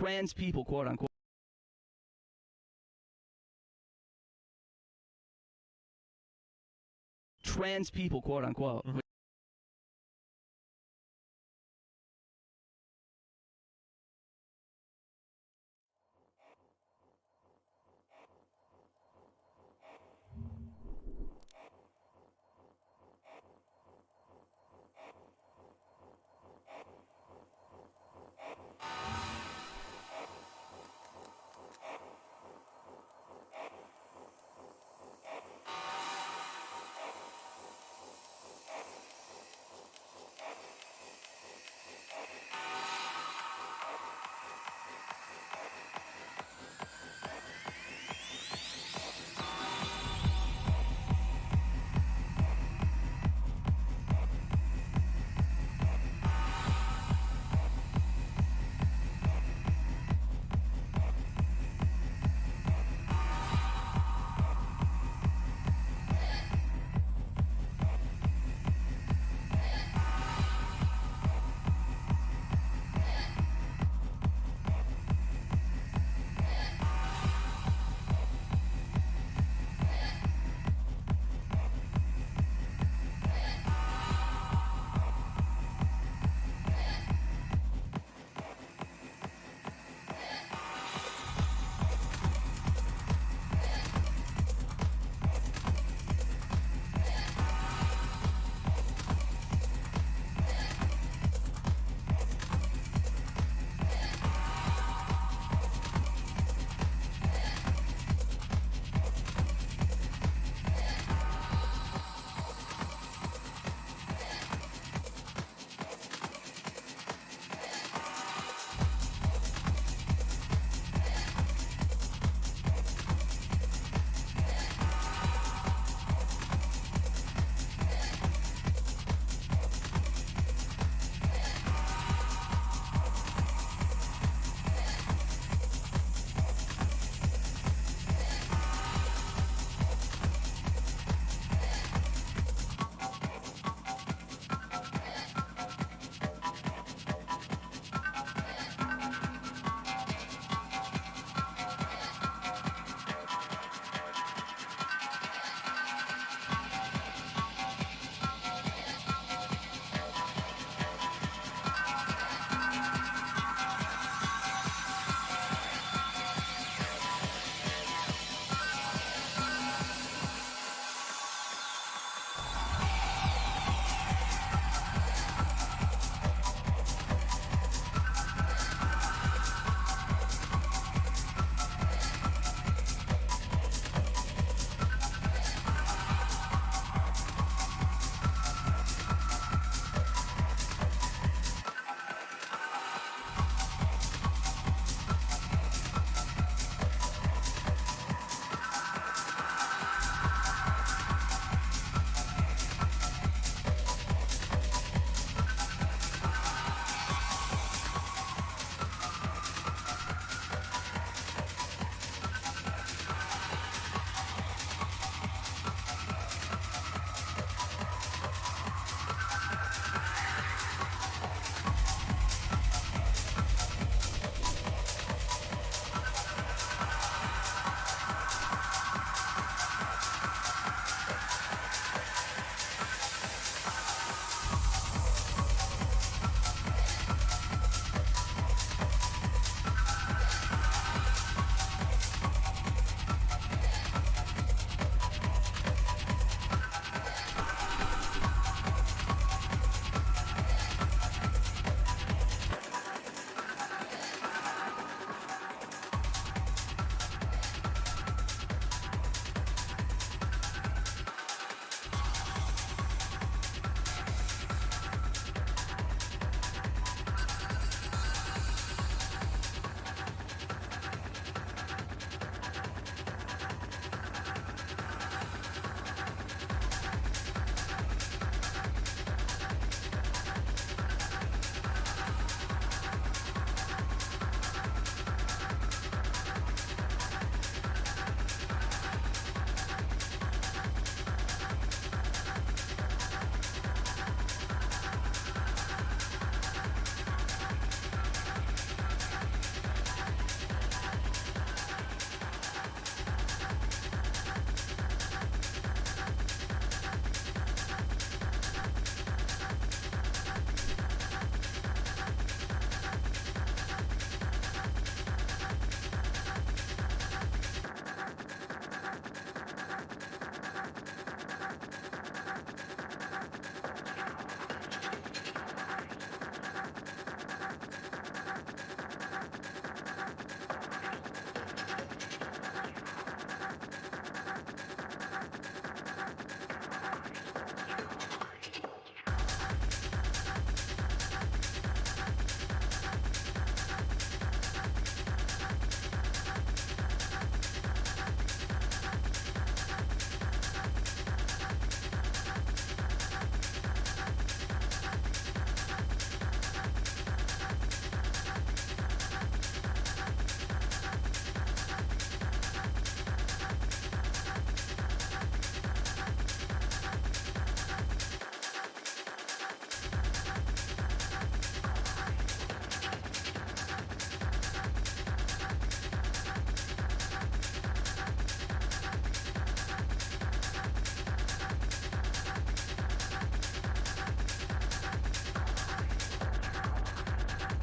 Trans people, quote unquote. Trans people, quote unquote. Mm-hmm.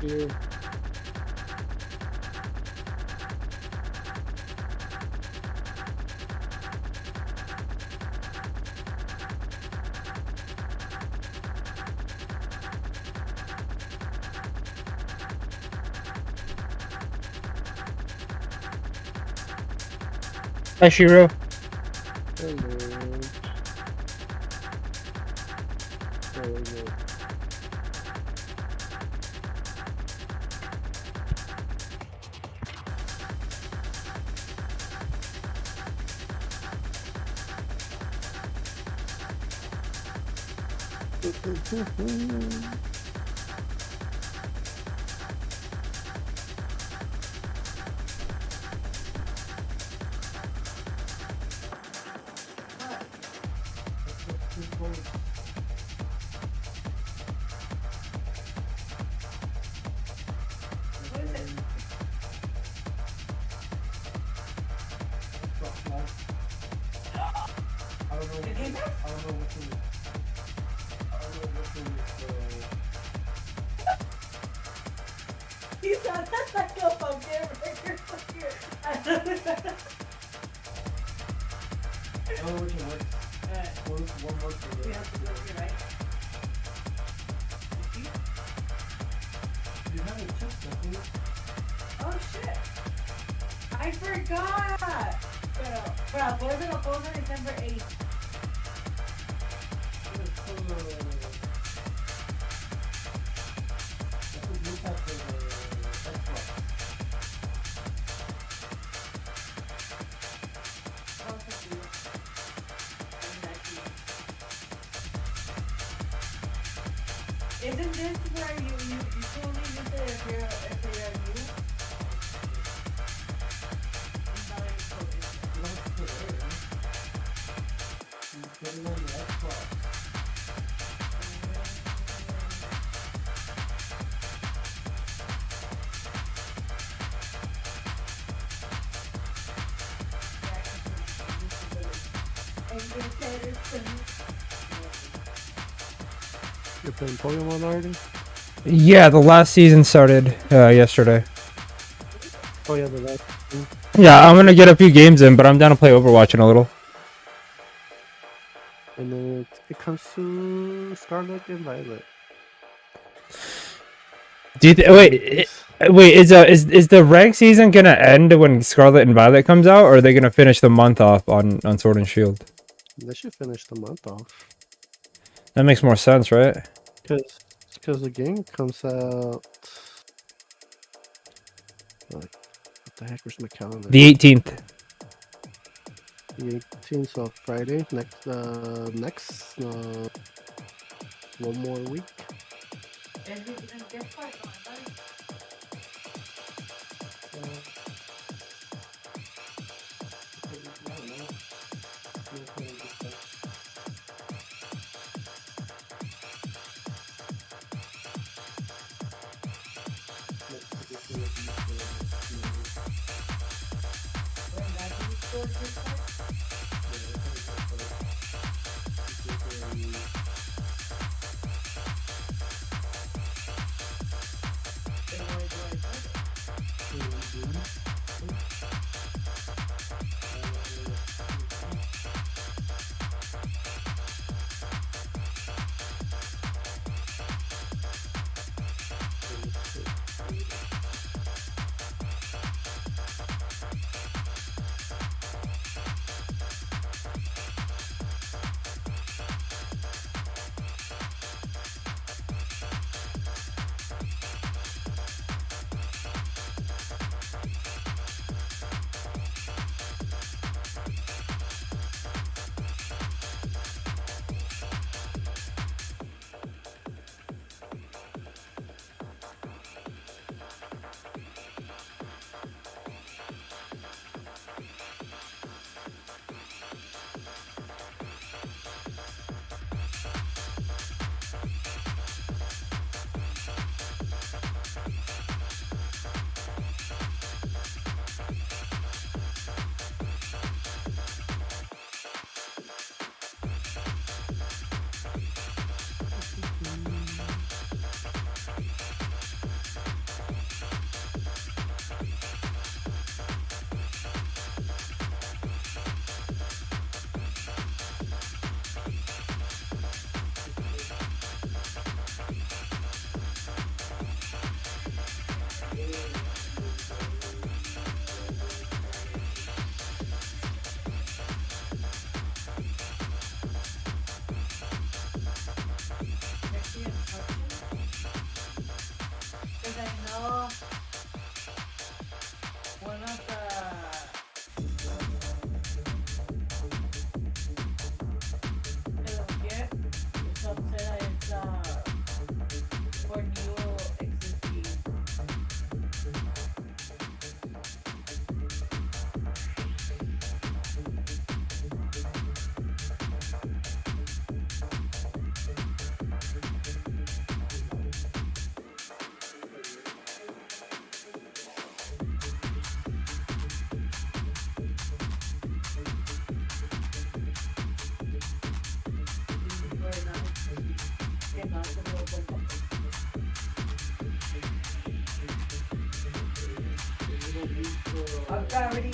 Here. Hi, Shiro. Hello. There we go. He said that's like a pumpkin burger. Oh, which one works? One more for We have to go here, right? You haven't checked nothing. Oh shit! I forgot! Pero puede lo pongo December 8th. Isn't this where you only use it if you're new? Put it on the Xbox. You're playing Pokemon already? Yeah, the last season started yesterday. Oh yeah, the last one. Yeah, I'm gonna get a few games in, but I'm down to play Overwatch in a little. And then it comes to Scarlet and Violet. Do you wait? Is the rank season gonna end when Scarlet and Violet comes out, or are they gonna finish the month off on Sword and Shield? They should finish the month off. That makes more sense, right? Because the game comes out. What the heck was my calendar? The 18th. The 18th of Friday. Next one more week. no, es que no lo cuento. I'm already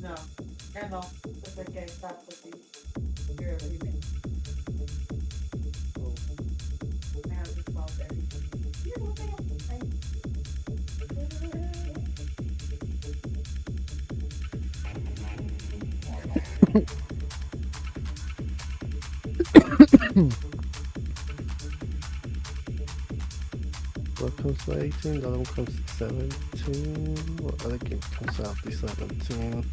No, ya no, desde que está así. Here, what do you mean? I have this ball there. You look at What comes to 18? The other one comes to 17. What other game comes out to 17?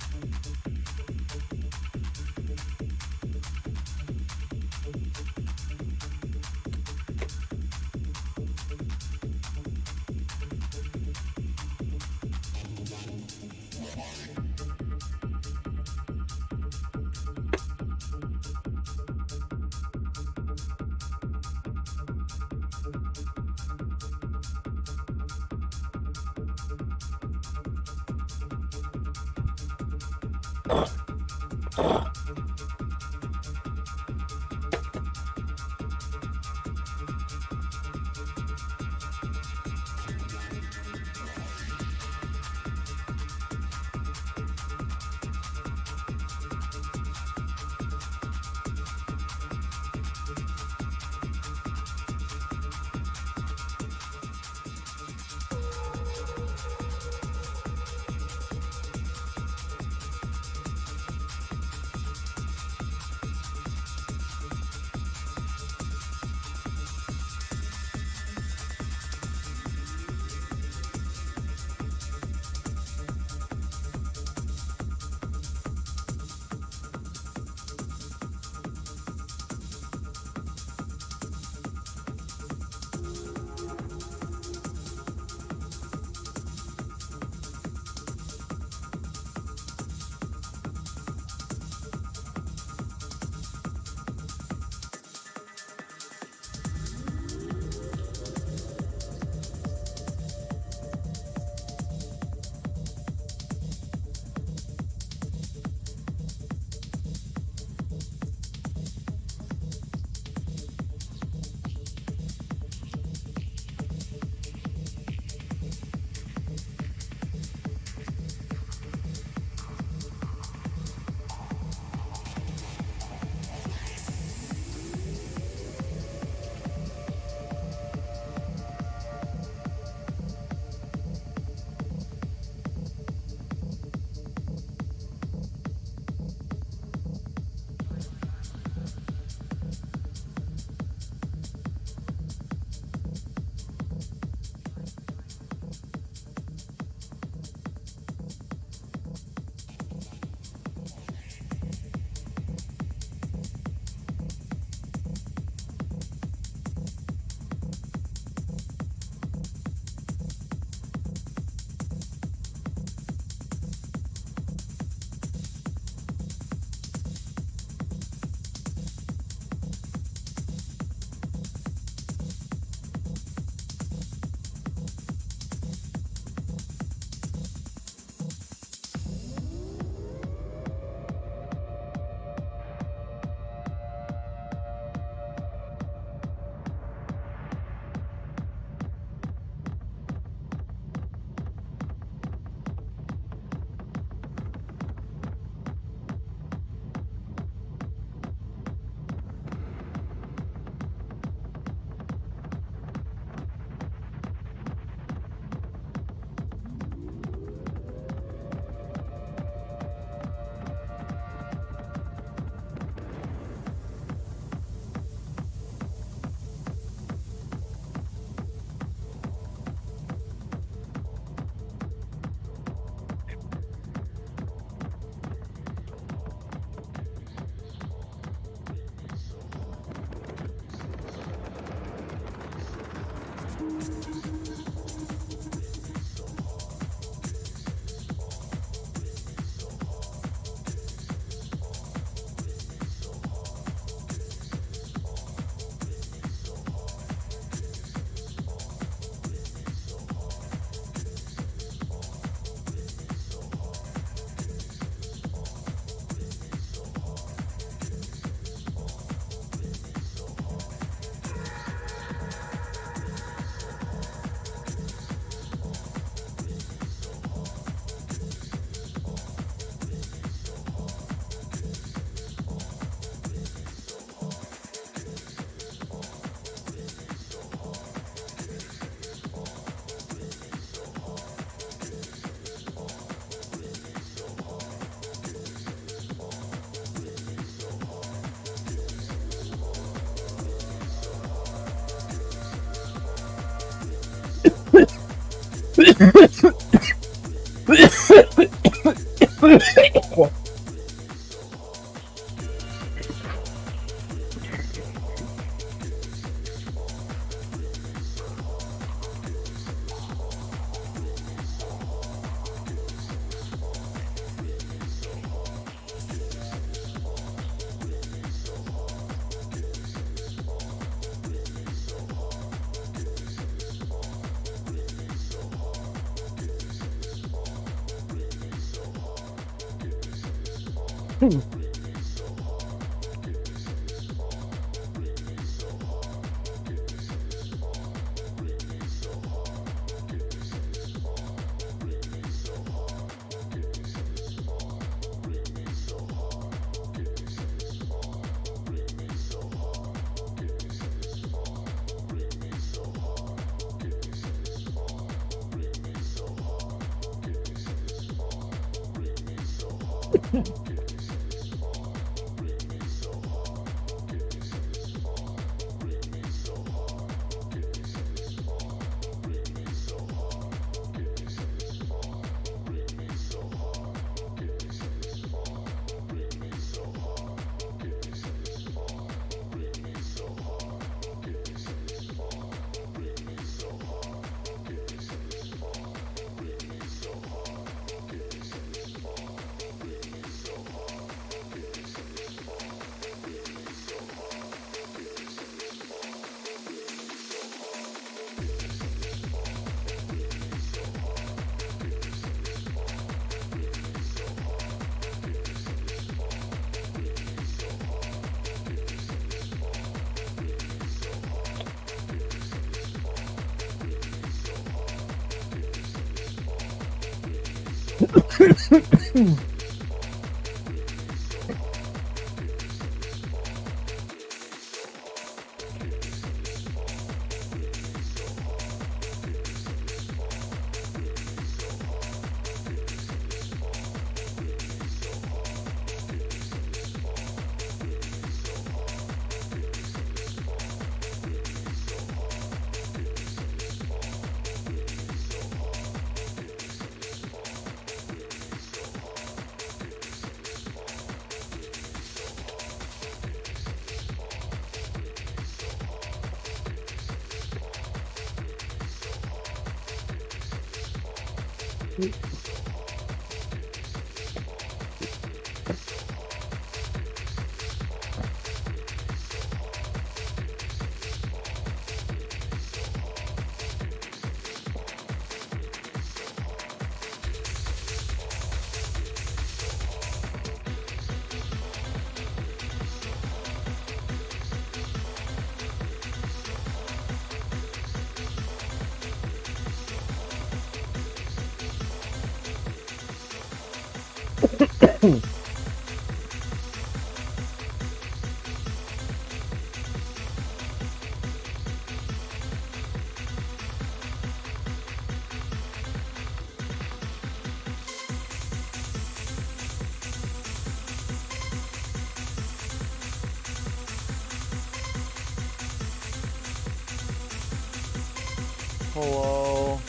Hello.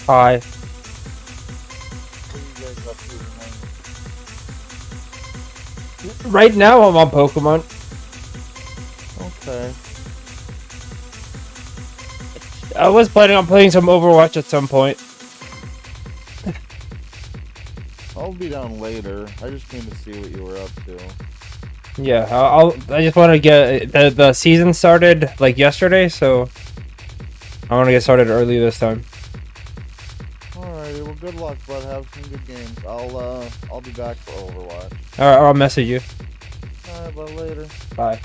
Hi. What are you guys up to tonight? Right now I'm on Pokemon. Okay. I was planning on playing some Overwatch at some point. I'll be down later. I just came to see what you were up to. Yeah, I just want to get the season started like yesterday, so I want to get started early this time. Alrighty, well good luck, bud. Have some good games. I'll be back for Overwatch. Alright, I'll message you. Alright, bud, later. Bye.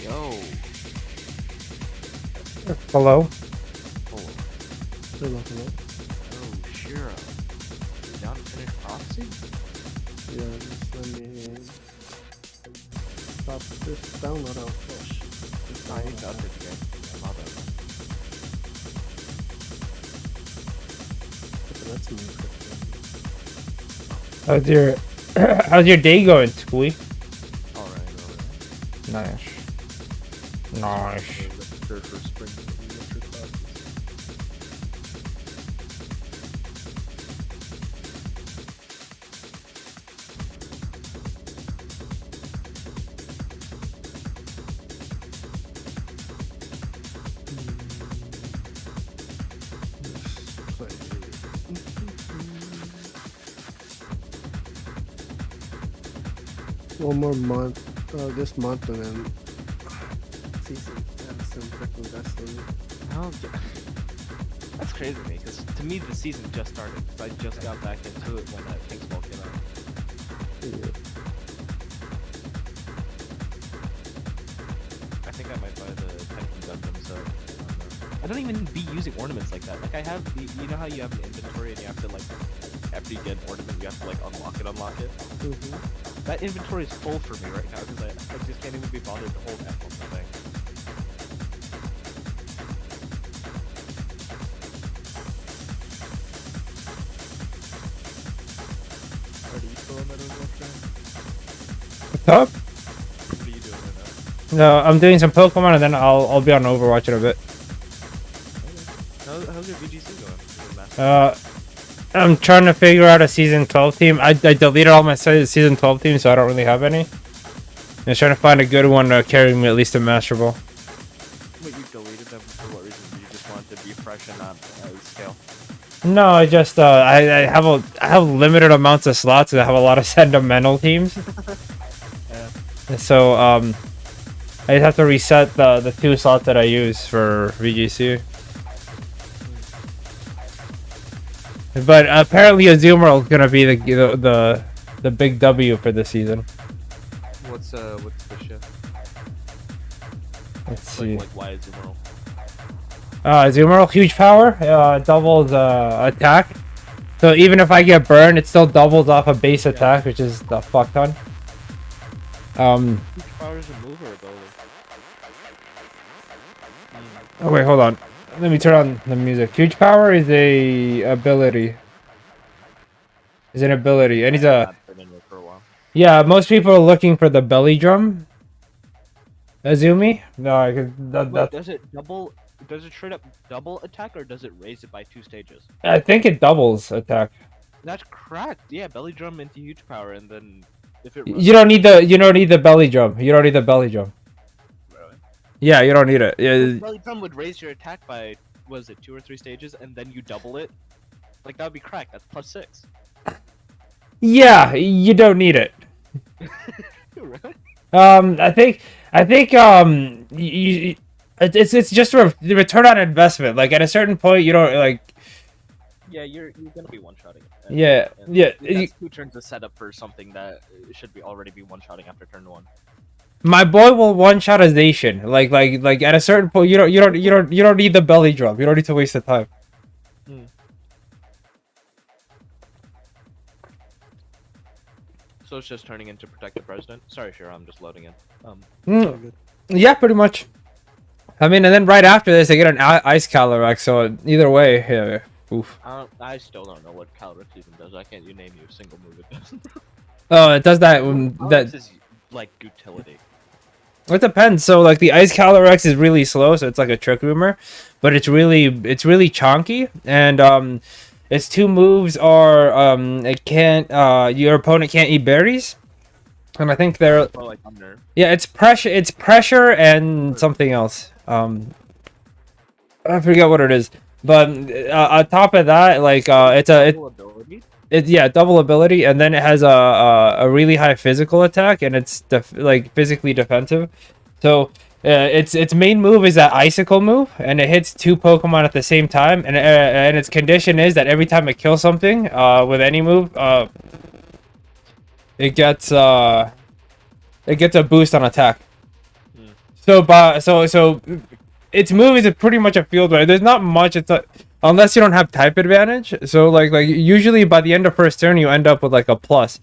Yo. Hello. Hello. Oh, Shiro. Down to finish Prophecy? Yeah, just let me stop this download out. Oh shit. This I need to download. update the game. My bad. That's me. How's your day going, Squee? Alright. Nice. Nice. Register for spring winter classes. One more month, this month, and then season and some freaking Destiny. Oh, yeah. That's crazy to me, because to me the season just started, because I just got back into it when that King's Ball came out. Yeah. I think I might buy the Titan Gundam set. I don't even be using ornaments like that. Like I have, you know how you have an inventory and you have to like, after you get an ornament, you have to like unlock it. That inventory is full for me right now because I just can't even be bothered to hold F on something. Are you still in that overwatch? What's up? What are you doing right No, I'm doing some Pokemon and then I'll be on Overwatch in a bit. now? How's your VGC going? Is it master? I'm trying to figure out a season 12 team. I deleted all my season 12 teams, so I don't really have any. I'm trying to find a good one to carry me at least to Master Ball. Wait, you deleted them for what reason? You just wanted to be fresh and not scale? No, I just I have limited amounts of slots. I have a lot of sentimental teams. So I just have to reset the 2 slots that I use for VGC. But apparently Azumarill is gonna be the big W for this season. What's the shift? Let's see. Like why is it wrong? Azumarill, huge power, doubles attack. So even if I get burned, it still doubles off a base attack, which is the fuck ton. Which power is a move or ability? Oh wait, hold on. Let me turn on the music. Huge power is a ability. Is an ability, and he's a. I've been in it for a while. Yeah, most people are looking for the belly drum. Azumi? No, Wait, that, does it double? Does it straight up double attack or does it raise it by 2 stages? I think it doubles attack. That's correct. Yeah, belly drum into huge power, and then if it. You don't need the belly drum. You don't need the belly drum. Really? Yeah, you don't need it. Yeah, Belly drum would raise your attack by was it 2 or 3 stages, and then you double it. Like that would be cracked. That's +6. yeah, you don't need it. Really? I think it's just the return on investment. Like at a certain point, you don't like. Yeah, you're gonna be one-shotting it. Yeah, yeah. That's 2 turns to set up for something that should be already be one-shotting after turn 1. My boy will one shot a Zation. Like at a certain point, you don't need the belly drum. You don't need to waste the time. So it's just turning into protect the president. Sorry, sure, I'm just loading in. Yeah, pretty much. I mean, and then right after this, they get an ice Calyrex. So either way, yeah. Oof. I still don't know what Calyrex even does. I can't name you a single move it does. Oh, it does that. Calyrex is like utility. It depends. So like the ice Calyrex is really slow, so it's like a trick rumor, but it's really chonky, and its 2 moves are it can't your opponent can't eat berries, and I think they're Like under. yeah, it's pressure and something else. I forget what it is, but on top of that, like Ability? yeah, double ability, and then it has a really high physical attack, and it's like physically defensive. So its main move is that icicle move, and it hits 2 Pokemon at the same time. And its condition is that every time it kills something with any move, it gets a boost on attack. So its move is pretty much a field right. There's not much. It's a, unless you don't have type advantage. So like usually by the end of first turn you end up with like a plus.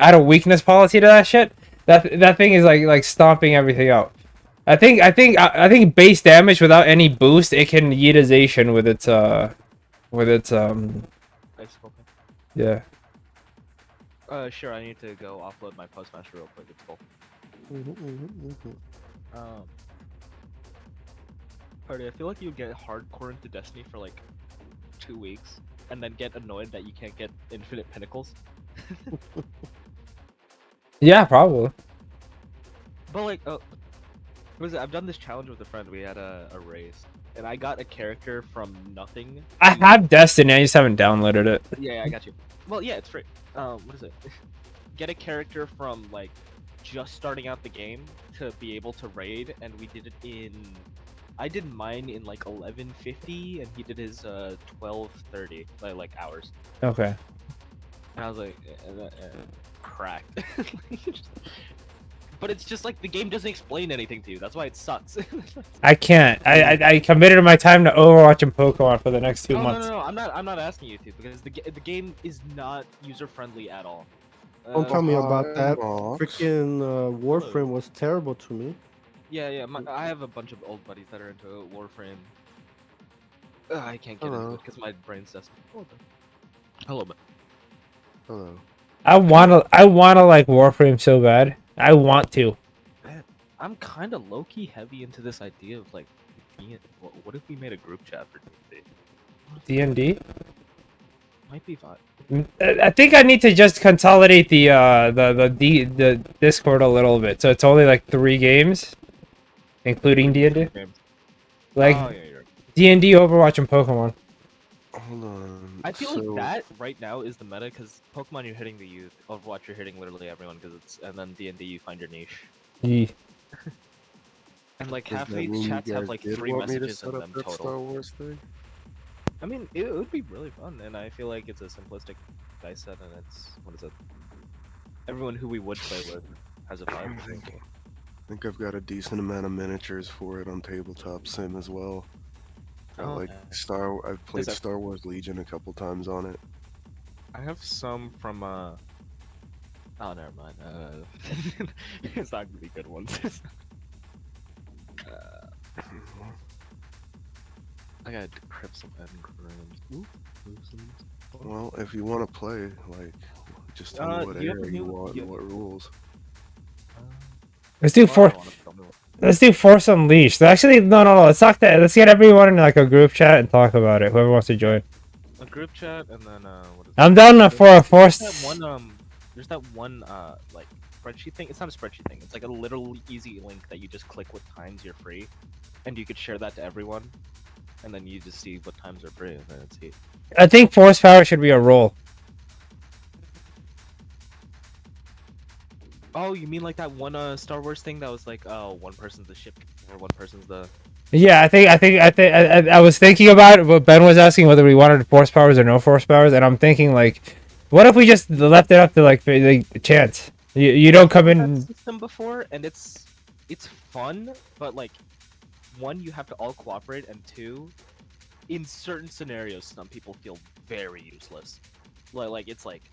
Add a weakness policy to that shit. That thing is like stomping everything out. I think base damage without any boost it can yeetization with its Nice, okay. yeah. Sure. I need to go offload my postmaster real quick. It's cool. Party, I feel like you get hardcore into Destiny for like 2 weeks, and then get annoyed that you can't get infinite pinnacles. Yeah, probably. But like, I've done this challenge with a friend. We had a race, and I got a character from nothing. I have Destiny, I just haven't downloaded it. Yeah, I got you. Well, yeah, it's free. What is it? Get a character from like just starting out the game to be able to raid, and we did it in. I did mine in like 11:50, and he did his 12:30 by like hours. Okay. And I was like, cracked. But it's just like the game doesn't explain anything to you. That's why it sucks. I can't. I committed my time to Overwatch and Pokemon for the next 2 months. No. I'm not asking you to, because the game is not user friendly at all. Don't tell me about that. Box. Freaking Warframe was terrible to me. Yeah. I have a bunch of old buddies that are into Warframe. I can't get into it because my brain's just. Hello, man. Hello. I wanna like Warframe so bad. I want to. Man, I'm kind of low-key heavy into this idea of like, what if we made a group chat for D&D? D&D? Might be fun. I think I need to just consolidate the Discord a little bit. So it's only like 3 games, including D&D. Like Oh, yeah, you're right. D&D, Overwatch, and Pokemon. Hold on. I feel like that right now is the meta, because Pokemon you're hitting the youth, Overwatch you're hitting literally everyone, because it's, and then D&D you find your niche. Yee. And like Does half that of these mean you chats have guys like did 3 want me to messages set in up them that total. Star Wars thing? I mean, it would be really fun, and I feel like it's a simplistic dice set, and it's, what is it? Everyone who we would play with has a vibe. I think I've got a decent amount of miniatures for it on tabletop sim as well. Got Oh, like yeah. I've played that- Star Wars Legion a couple times on it. I have some from Oh, never mind. It's not gonna be good ones. I gotta decrypt some engrams. Well, if you want to play, like, just tell me what you have area to you do- want you- and what rules. Let's do Let's do Force Unleashed. Actually, no. Let's talk that. Let's get everyone in like a group chat and talk about it. Whoever wants to join. A group chat, and then what is I'm it? down for a Force. There's that one like spreadsheet thing. It's not a spreadsheet thing. It's like a little easy link that you just click what times you're free, and you could share that to everyone, and then you just see what times are free, and then it's it. I think Force Power should be a role. Oh, you mean like that one Star Wars thing that was like, oh, one person's the ship or one person's the. Yeah, I was thinking about it, but Ben was asking whether we wanted Force Powers or no Force Powers, and I'm thinking like, what if we just left it up to like the chance? You don't come in. That system before, and it's fun, but like, one, you have to all cooperate, and 2, in certain scenarios, some people feel very useless. Like it's like,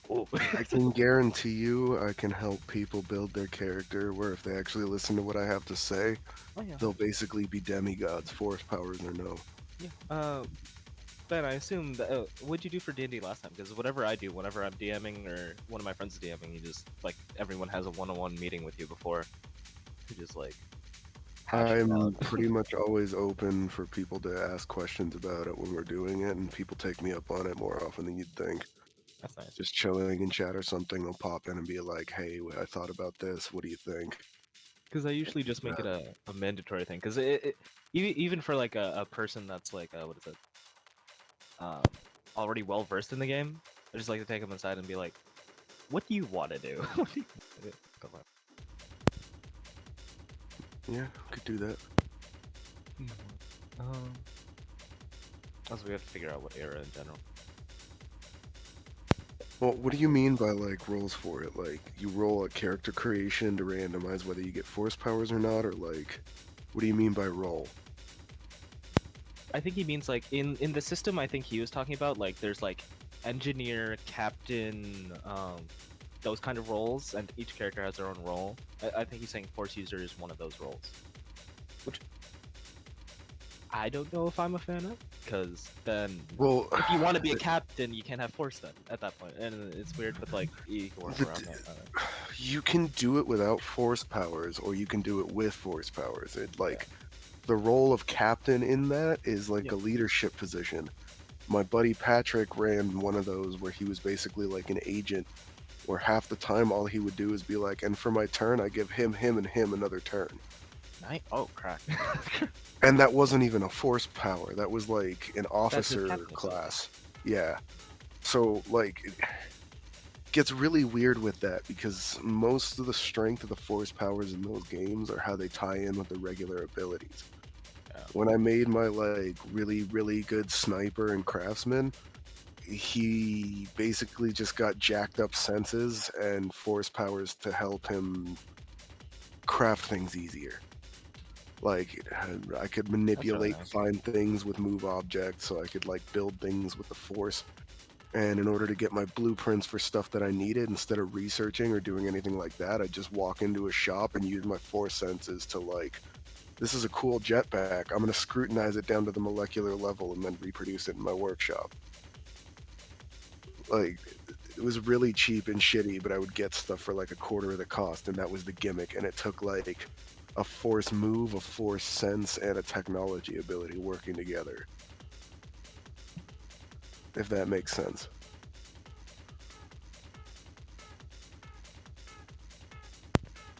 oh. I can guarantee you I can help people build their character where if they actually listen to what I have to say, Oh, yeah. they'll basically be demigods, force powers or no. Yeah. Ben, I assume that what'd you do for D&D last time? Because whatever I do, whenever I'm DMing or one of my friends is DMing, you just like everyone has a one-on-one meeting with you before. You just like. hash it I'm out. pretty much always open for people to ask questions about it when we're doing it, and people take me up on it more often than you'd think. That's nice. Just chilling in chat or something, they'll pop in and be like, hey, I thought about this, what do you think? Because I usually just make it a mandatory thing. Because even for like a person that's like what is it? Already well versed in the game, I just like to take them aside and be like, "What do you want to do?" Go on. Yeah, could do that. Also, we have to figure out what era in general. Well, what do you mean by like rolls for it? Like you roll a character creation to randomize whether you get force powers or not, or like what do you mean by roll? I think he means like in the system. I think he was talking about like there's like engineer, captain, those kind of roles, and each character has their own role. I think he's saying force user is one of those roles, which I don't know if I'm a fan of, because then Well, if you want to be a captain, you can't have force then at that point, and it's weird with like Igor around that. you can do it without force powers, or you can do it with force powers. It like the role of captain in that is like a leadership position. My buddy Patrick ran one of those where he was basically like an agent, where half the time all he would do is be like, and for my turn, I give him, and him another turn. Oh, crack. And that wasn't even a force power. That was like an his officer captain. class. Yeah. So like it gets really weird with that because most of the strength of the force powers in those games are how they tie in with the regular abilities. Yeah. When I made my like really good sniper and craftsman, he basically just got jacked up senses and force powers to help him craft things easier. Like I could manipulate, nice. find things with move objects, so I could like build things with the force. And in order to get my blueprints for stuff that I needed, instead of researching or doing anything like that, I'd just walk into a shop and use my force senses to like, this is a cool jetpack. I'm gonna scrutinize it down to the molecular level and then reproduce it in my workshop. Like, it was really cheap and shitty, but I would get stuff for like a quarter of the cost, and that was the gimmick. And it took like a force move, a force sense, and a technology ability working together. If that makes sense.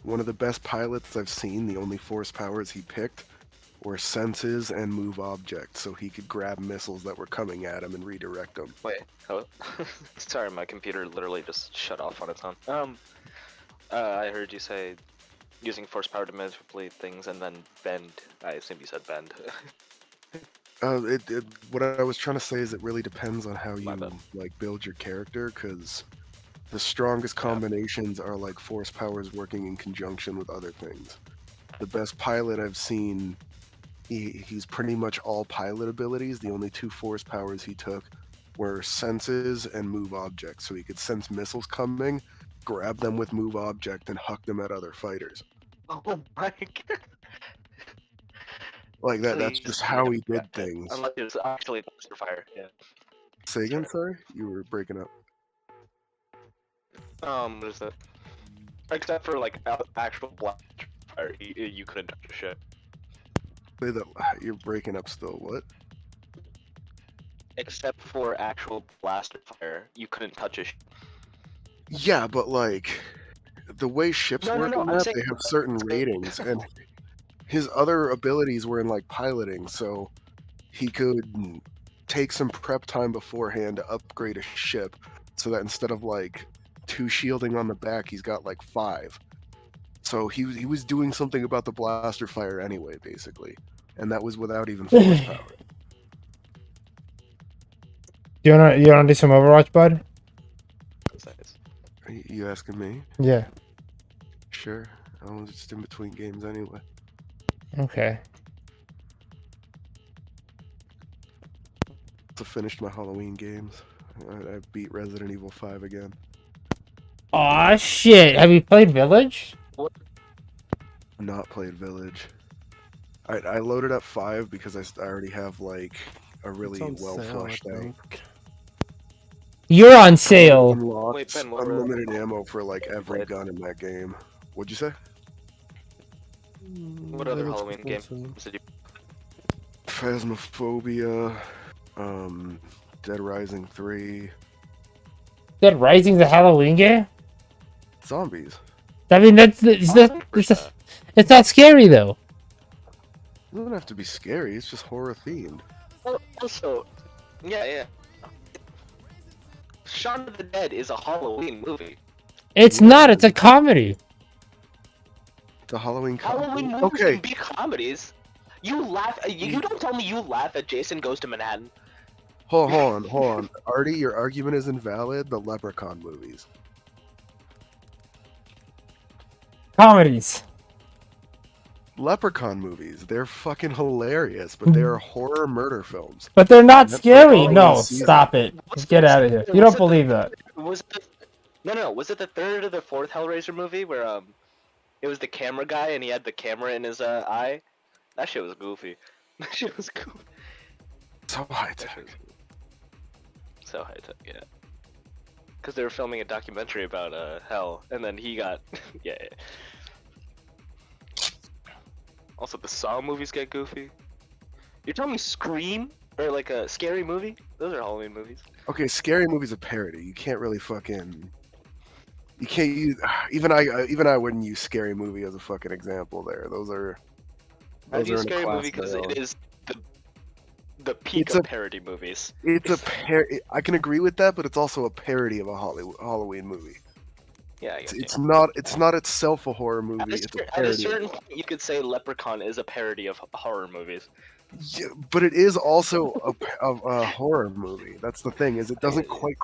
One of the best pilots I've seen, the only force powers he picked were senses and move objects, so he could grab missiles that were coming at him and redirect them. Wait, hello? Sorry, my computer literally just shut off on its own. I heard you say using force power to manipulate things and then bend. I assume you said bend. What I was trying to say is it really depends on how My you bad. like build your character, because the strongest combinations are like force powers working in conjunction with other things. The best pilot I've seen, he's pretty much all pilot abilities. The only two force powers he took were senses and move objects, so he could sense missiles coming, grab them with move object, and huck them at other fighters. Oh my god. Like that's Please, just how he did yeah, things. Unless it's actually dumpster fire, yeah. Say again, sorry? You were breaking up. What is that? Except for like actual blast fire, you couldn't touch a shit. Say that you're breaking up still. What? Except for actual blaster fire, you couldn't touch a shit. Yeah, but like the way ships No, work no, in I'm that, saying- they have certain ratings, and his other abilities were in like piloting, so he could take some prep time beforehand to upgrade a ship, so that instead of like 2 shielding on the back, he's got like 5. So he was doing something about the blaster fire anyway, basically, and that was without even force power. You wanna do some Overwatch, bud? Are you asking me? Yeah. Sure. I was just in between games anyway. Okay. So finished my Halloween games. I beat Resident Evil 5 again. Aw, shit. Have you played Village? Not played Village. I loaded up 5 because I already have like a really It's on well sale, I fleshed out. think. You're on sale. Unlocked Wait, Ben, what were- unlimited ammo for like every gun in that game. What'd you say? What other Village Halloween comes game soon. did you? Phasmophobia, Dead Rising 3, Dead Rising's a Halloween game? zombies. I mean, it's not scary, though. It doesn't have to be scary. It's just horror themed. Also, yeah. Shaun of the Dead is a Halloween movie. It's not. It's a comedy. The Halloween. Halloween movies Okay. can be comedies. You laugh. You don't tell me you laugh at Jason Goes to Manhattan. Hold on. Artie, your argument is invalid. The Leprechaun movies. Comedies. Leprechaun movies. They're fucking hilarious, but they're horror murder films. But they're not Netflix scary. always No, sees stop it. Get out of here. You don't believe that. Was it no. Was it the third or the fourth Hellraiser movie where it was the camera guy and he had the camera in his eye? That shit was goofy. That shit was goofy. So high tech. So high tech, yeah. Because they were filming a documentary about hell, and then he got yeah. Also, the Saw movies get goofy. You're telling me Scream or like a Scary Movie? Those are Halloween movies. Okay, scary movie's a parody. You can't really fucking. You can't use. Even I wouldn't use Scary Movie as a fucking example. There, those are. I Those do are in a Scary class Movie because of their it own. is the peak It's of a- parody movies. It's a I can agree with that, but it's also a parody of a Halloween movie. Yeah, I It's, guess, it's not. It's not itself a horror movie. At a, It's a at a parody. certain point, you could say Leprechaun is a parody of horror movies. Yeah, but it is also a horror movie. That's the thing. Is it doesn't quite